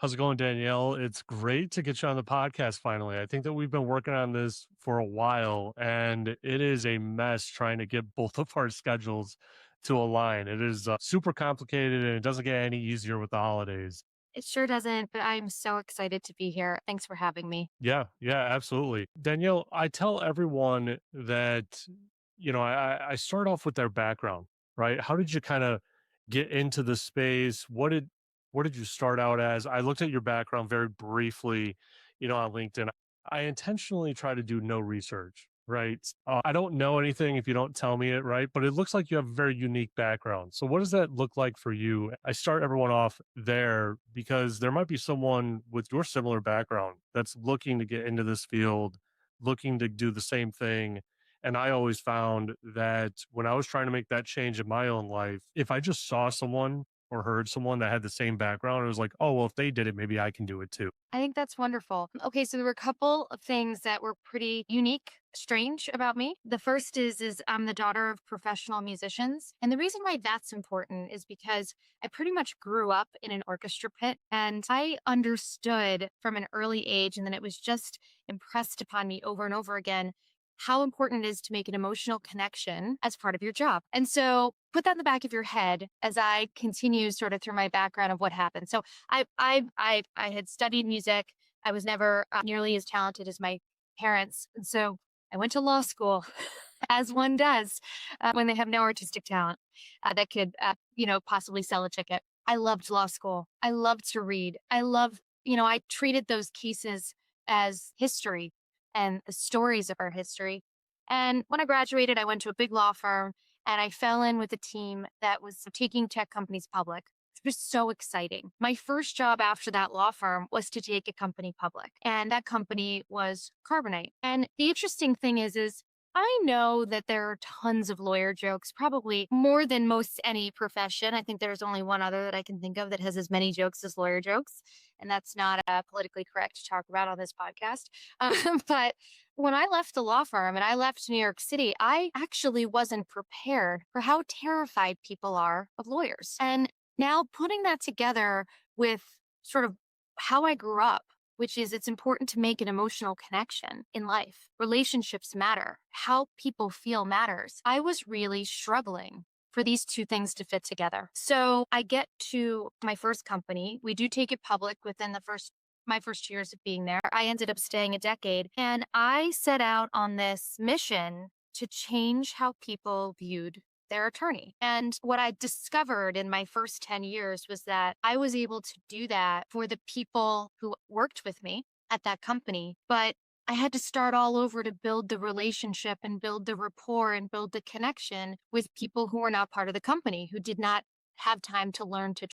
How's it going, Danielle? It's great to get you on the podcast finally. I think that we've been working on this for a while, and it is a mess trying to get both of our schedules to align. It is super complicated and it doesn't get any easier with the holidays. It sure doesn't, but I'm so excited to be here. Thanks for having me. Yeah, yeah, absolutely. Danielle, I tell everyone that, I start off with their background, right? How did you kind of get into the space? What did you start out as? I looked at your background very briefly, on LinkedIn. I intentionally try to do no research, right? I don't know anything if you don't tell me it, right? But it looks like you have a very unique background. So, what does that look like for you? I start everyone off there because there might be someone with your similar background that's looking to get into this field, looking to do the same thing. And I always found that when I was trying to make that change in my own life, if I just saw someone or heard someone that had the same background, it was like, oh, well, if they did it, maybe I can do it too. I think that's wonderful. Okay, so there were a couple of things that were pretty unique, strange about me. The first is I'm the daughter of professional musicians, and the reason why that's important is because I pretty much grew up in an orchestra pit, and I understood from an early age, and then it was just impressed upon me over and over again how important it is to make an emotional connection as part of your job. And so put that in the back of your head as I continue sort of through my background of what happened. So I had studied music. I was never nearly as talented as my parents, and so I went to law school, as one does when they have no artistic talent that could, possibly sell a ticket. I loved law school. I loved to read. I treated those cases as history and the stories of our history. And when I graduated, I went to a big law firm and I fell in with a team that was taking tech companies public. It was so exciting. My first job after that law firm was to take a company public, and that company was Carbonite. And the interesting thing is I know that there are tons of lawyer jokes, probably more than most any profession. I think there's only one other that I can think of that has as many jokes as lawyer jokes, and that's not politically correct to talk about on this podcast. But when I left the law firm and I left New York City, I actually wasn't prepared for how terrified people are of lawyers. And now putting that together with sort of how I grew up, which is it's important to make an emotional connection in life. Relationships matter. How people feel matters. I was really struggling for these two things to fit together. So I get to my first company. We do take it public within my first years of being there. I ended up staying a decade, and I set out on this mission to change how people viewed their attorney. And what I discovered in my first 10 years was that I was able to do that for the people who worked with me at that company. But I had to start all over to build the relationship and build the rapport and build the connection with people who were not part of the company, who did not have time to learn to